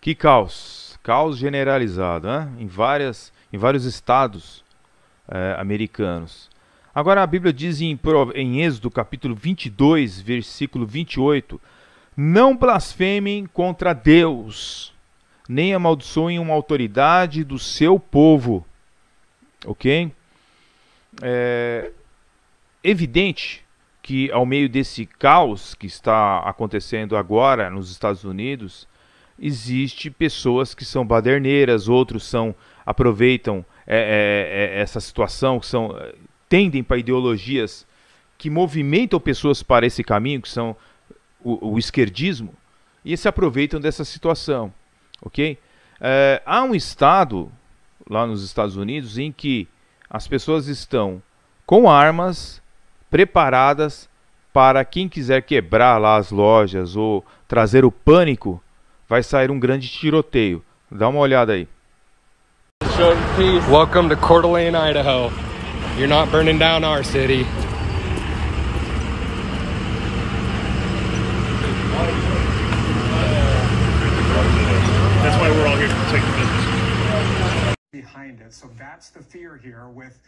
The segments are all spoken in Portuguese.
Que caos, caos generalizado, né? Em vários estados americanos. Agora a Bíblia diz em Êxodo capítulo 22, versículo 28, não blasfemem contra Deus, nem amaldiçoem uma autoridade do seu povo. Ok? É evidente que ao meio desse caos que está acontecendo agora nos Estados Unidos, existe pessoas que são baderneiras, outros aproveitam essa situação, tendem para ideologias que movimentam pessoas para esse caminho, que são o esquerdismo, e se aproveitam dessa situação. Ok? Há um estado lá nos Estados Unidos em que as pessoas estão com armas preparadas para quem quiser quebrar lá as lojas ou trazer o pânico, vai sair um grande tiroteio. Dá uma olhada aí. Welcome to Coeur d'Alene, Idaho. You're not burning down our city. That's why we're all here to protect the business. Behind it. So that's the fear here with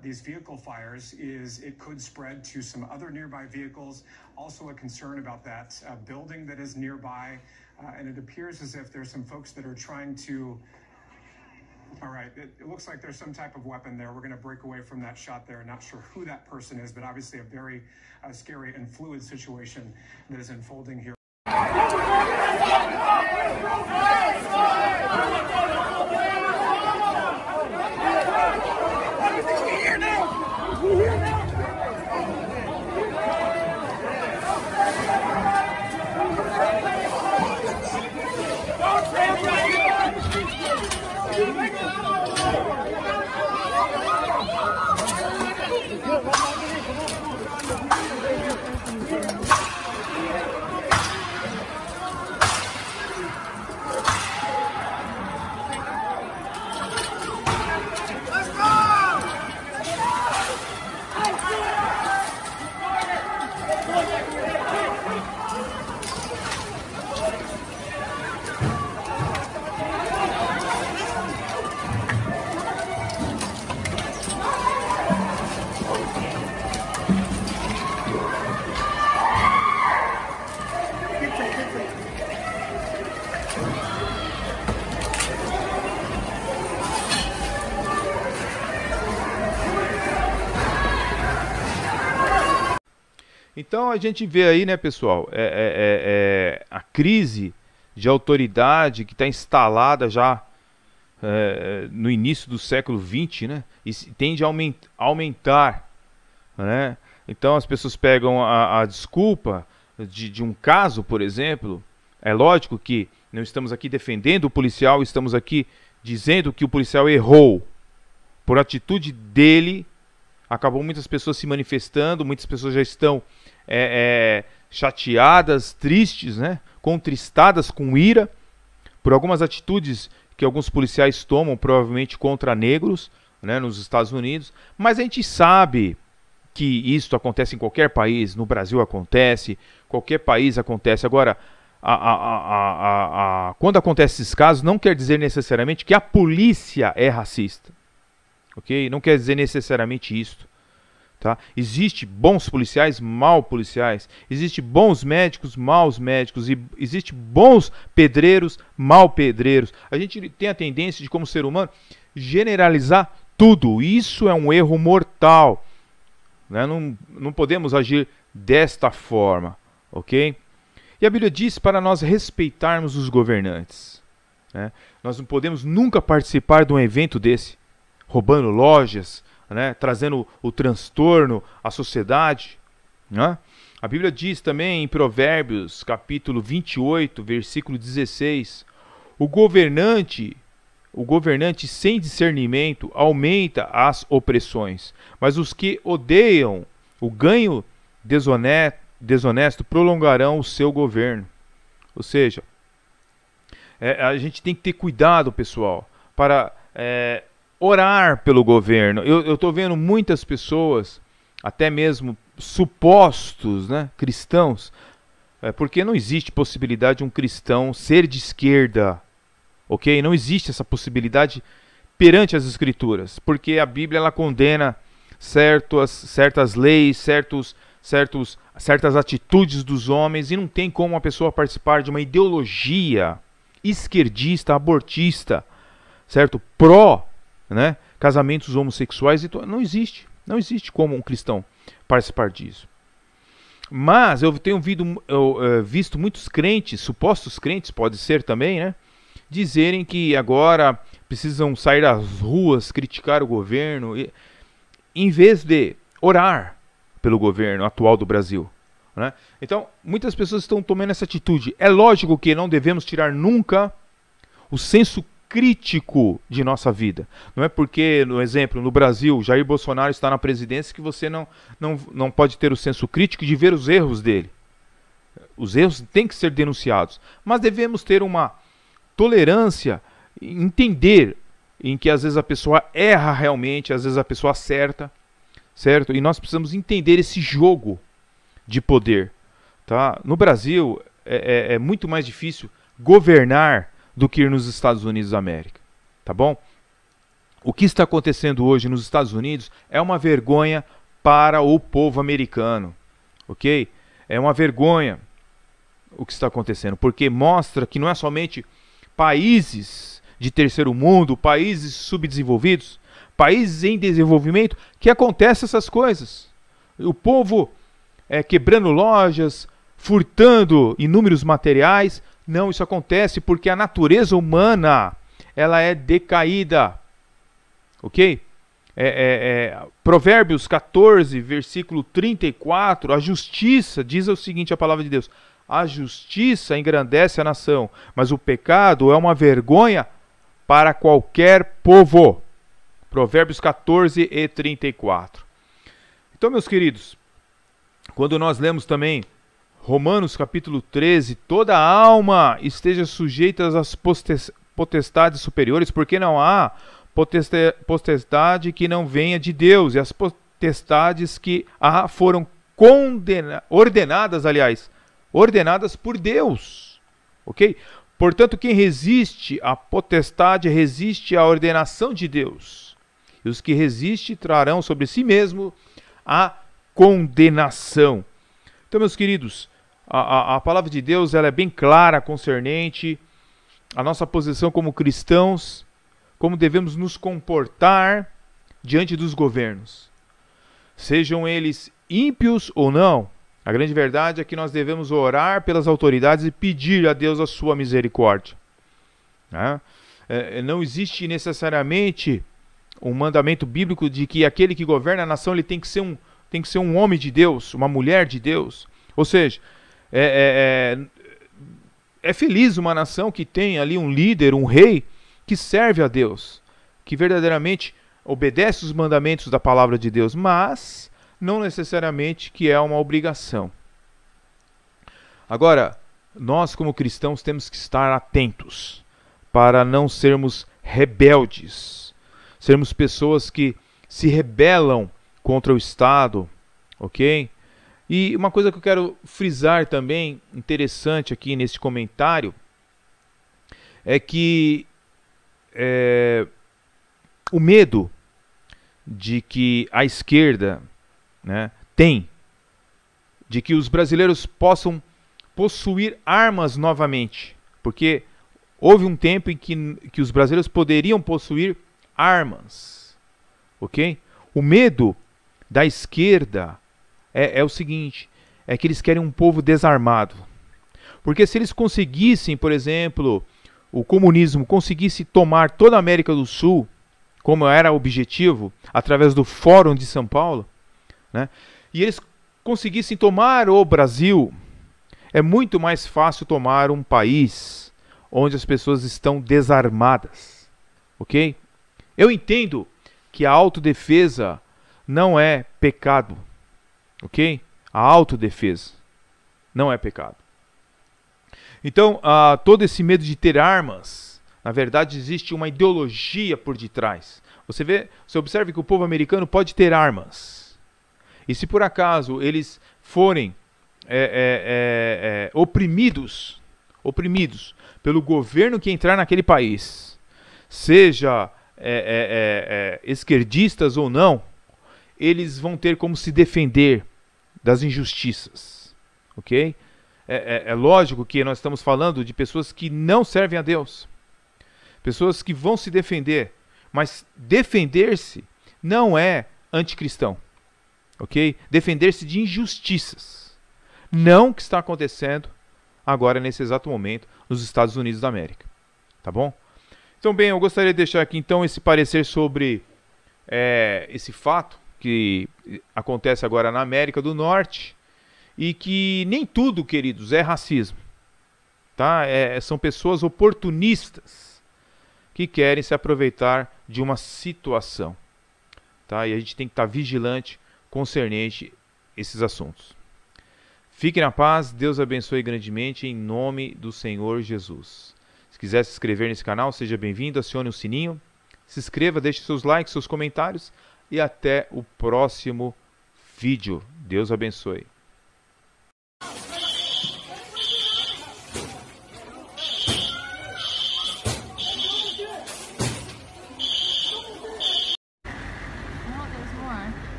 these vehicle fires, is it could spread to some other nearby vehicles. Also a concern about that building that is nearby. And it appears as if there's some folks that are trying to... All right, it looks like there's some type of weapon there. We're going to break away from that shot there. Not sure who that person is, but obviously a very scary and fluid situation that is unfolding here. Então a gente vê aí, né, pessoal, a crise de autoridade que está instalada já no início do século XX, né, e tende a aumentar, né? Então as pessoas pegam a desculpa de um caso, por exemplo. É lógico que não estamos aqui defendendo o policial, estamos aqui dizendo que o policial errou. Por atitude dele, acabou muitas pessoas se manifestando, muitas pessoas já estão chateadas, tristes, né? Contristadas, com ira, por algumas atitudes que alguns policiais tomam, provavelmente contra negros, né, nos Estados Unidos. Mas a gente sabe que isso acontece em qualquer país, no Brasil acontece, qualquer país acontece. Agora, quando acontecem esses casos, não quer dizer necessariamente que a polícia é racista. Ok? Não quer dizer necessariamente isso. Tá? Existe bons policiais, maus policiais. Existe bons médicos, maus médicos. E existe bons pedreiros, maus pedreiros. A gente tem a tendência de, como ser humano, generalizar tudo. Isso é um erro mortal. Né? Não podemos agir desta forma. Ok? E a Bíblia diz para nós respeitarmos os governantes. Né? Nós não podemos nunca participar de um evento desse, roubando lojas, né, trazendo o transtorno à sociedade. Né? A Bíblia diz também em Provérbios, capítulo 28, versículo 16, o governante sem discernimento aumenta as opressões, mas os que odeiam o ganho desonesto prolongarão o seu governo. Ou seja, a gente tem que ter cuidado, pessoal, para orar pelo governo. Eu estou vendo muitas pessoas, até mesmo supostos, né, cristãos, porque não existe possibilidade de um cristão ser de esquerda. ok? Não existe essa possibilidade perante as Escrituras, porque a Bíblia ela condena certas leis, certas atitudes dos homens, e não tem como uma pessoa participar de uma ideologia esquerdista, abortista, certo? Pró, né, casamentos homossexuais. Não existe como um cristão participar disso. Mas eu tenho visto muitos crentes, supostos crentes, pode ser também, né, dizerem que agora precisam sair às ruas, criticar o governo, em vez de orar pelo governo atual do Brasil, né? Então, muitas pessoas estão tomando essa atitude. É lógico que não devemos tirar nunca o senso crítico de nossa vida. Não é porque, no exemplo, no Brasil, Jair Bolsonaro está na presidência que você não pode ter o senso crítico de ver os erros dele. Os erros têm que ser denunciados. Mas devemos ter uma tolerância, entender em que às vezes a pessoa erra realmente, às vezes a pessoa acerta, certo? E nós precisamos entender esse jogo de poder, tá? No Brasil é muito mais difícil governar do que ir nos Estados Unidos da América, tá bom? O que está acontecendo hoje nos Estados Unidos é uma vergonha para o povo americano, ok? É uma vergonha o que está acontecendo, porque mostra que não é somente países de terceiro mundo, países subdesenvolvidos, países em desenvolvimento, que acontecem essas coisas. O povo quebrando lojas, furtando inúmeros materiais. Não, isso acontece porque a natureza humana ela é decaída. Ok? Provérbios 14, versículo 34, a justiça, diz o seguinte a palavra de Deus: a justiça engrandece a nação, mas o pecado é uma vergonha para qualquer povo. Provérbios 14 e 34. Então, meus queridos, quando nós lemos também Romanos capítulo 13, toda alma esteja sujeita às potestades superiores, porque não há potestade que não venha de Deus, e as potestades que foram ordenadas por Deus, ok? Portanto, quem resiste à potestade resiste à ordenação de Deus, e os que resistem trarão sobre si mesmo a condenação. Então, meus queridos, a palavra de Deus ela é bem clara concernente a nossa posição como cristãos, como devemos nos comportar diante dos governos, sejam eles ímpios ou não. A grande verdade é que nós devemos orar pelas autoridades e pedir a Deus a sua misericórdia, né? Não existe necessariamente um mandamento bíblico de que aquele que governa a nação ele tem que ser um homem de Deus, uma mulher de Deus. Ou seja, é feliz uma nação que tem ali um líder, um rei, que serve a Deus, que verdadeiramente obedece os mandamentos da palavra de Deus, mas não necessariamente que é uma obrigação. Agora, nós como cristãos temos que estar atentos para não sermos rebeldes, sermos pessoas que se rebelam contra o Estado, ok? E uma coisa que eu quero frisar também, interessante aqui nesse comentário, é que o medo de que a esquerda, né, tem, de que os brasileiros possam possuir armas novamente, porque houve um tempo em que os brasileiros poderiam possuir armas, ok? O medo da esquerda é o seguinte, é que eles querem um povo desarmado. Porque se eles conseguissem, por exemplo, o comunismo conseguisse tomar toda a América do Sul, como era o objetivo, através do Fórum de São Paulo, né, e eles conseguissem tomar o Brasil, é muito mais fácil tomar um país onde as pessoas estão desarmadas, ok? Eu entendo que a autodefesa não é pecado, ok? A autodefesa não é pecado. Então, todo esse medo de ter armas, na verdade, existe uma ideologia por detrás. Você observa que o povo americano pode ter armas. E se por acaso eles forem oprimidos pelo governo que entrar naquele país, seja esquerdistas ou não, eles vão ter como se defender das injustiças, ok? É lógico que nós estamos falando de pessoas que não servem a Deus, pessoas que vão se defender, mas defender-se não é anticristão, ok? Defender-se de injustiças, não o que está acontecendo agora nesse exato momento nos Estados Unidos da América, tá bom? Então, bem, eu gostaria de deixar aqui então esse parecer sobre esse fato que acontece agora na América do Norte e que nem tudo, queridos, é racismo, tá? São pessoas oportunistas que querem se aproveitar de uma situação, tá? E a gente tem que estar vigilante concernente esses assuntos. Fiquem na paz, Deus abençoe grandemente em nome do Senhor Jesus. Se quiser se inscrever nesse canal, seja bem-vindo, acione o sininho, se inscreva, deixe seus likes, seus comentários e até o próximo vídeo. Deus abençoe.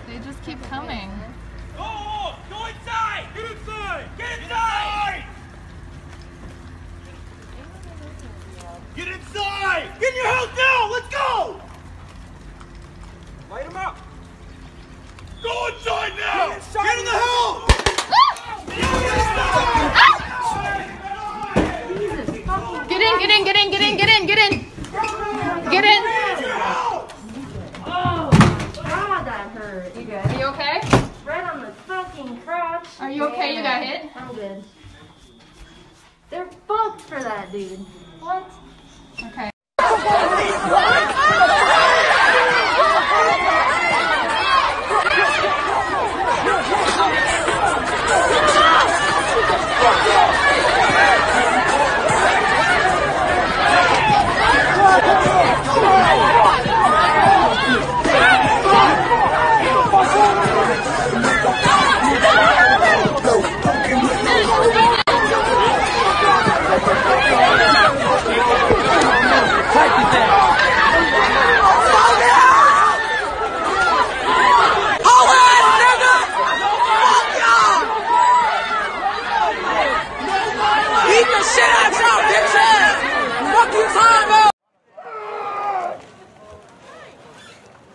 They just keep coming. Go inside! Get inside! Get inside! Get inside! Get in your house now! Let's go! Light him up! Go inside now! Get in the house! Get in, get in, get in, get in, get in, get in! Get in! Are you okay? Right on the fucking crotch. Are you okay? You got hit? I'm good. They're fucked for that, dude. What? Okay.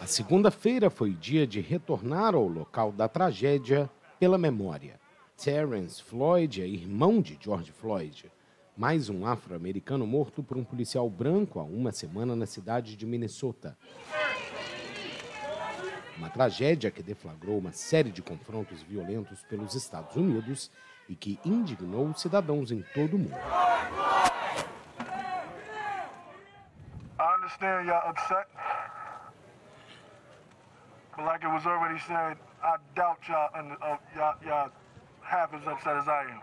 A segunda-feira foi dia de retornar ao local da tragédia pela memória. Terrence Floyd é irmão de George Floyd, mais um afro-americano morto por um policial branco há uma semana na cidade de Minnesota. Uma tragédia que deflagrou uma série de confrontos violentos pelos Estados Unidos e que indignou cidadãos em todo o mundo. I understand y'all upset. But like it was already said, I doubt y'all half as upset as I am.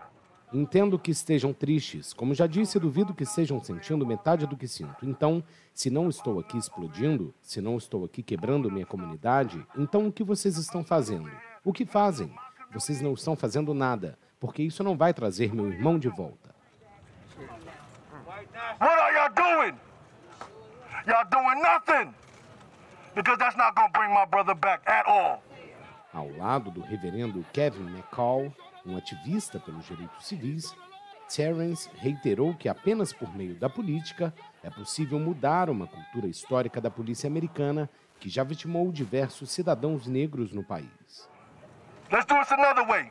Entendo que estejam tristes. Como já disse, duvido que estejam sentindo metade do que sinto. Então, se não estou aqui explodindo, se não estou aqui quebrando minha comunidade, então o que vocês estão fazendo? O que fazem? Vocês não estão fazendo nada, porque isso não vai trazer meu irmão de volta. What are y'all doing? Y'all doing nothing! Because that's not gonna bring my brother back at all. Ao lado do reverendo Kevin McCall, um ativista pelos direitos civis, Terrence reiterou que apenas por meio da política é possível mudar uma cultura histórica da polícia americana que já vitimou diversos cidadãos negros no país. Let's do this another way.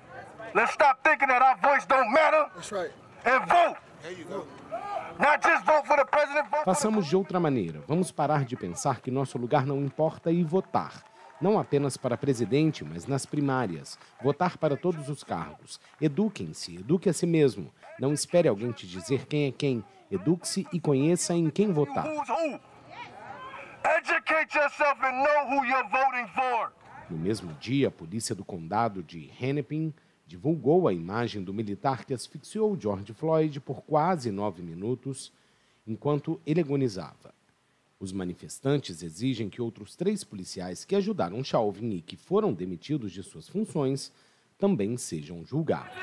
Let's stop thinking that our voice don't matter. That's right. And vote. There you go. Not just vote for the president, vote for the... Façamos de outra maneira. Vamos parar de pensar que nosso lugar não importa e votar. Não apenas para presidente, mas nas primárias. Votar para todos os cargos. Eduquem-se, eduque a si mesmo. Não espere alguém te dizer quem é quem. Eduque-se e conheça em quem votar. Who's who? Educate yourself and know who you're voting for. No mesmo dia, a polícia do condado de Hennepin divulgou a imagem do militar que asfixiou George Floyd por quase 9 minutos, enquanto ele agonizava. Os manifestantes exigem que outros 3 policiais que ajudaram Chauvin e que foram demitidos de suas funções também sejam julgados.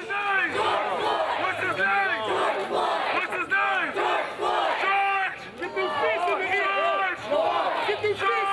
50 feet!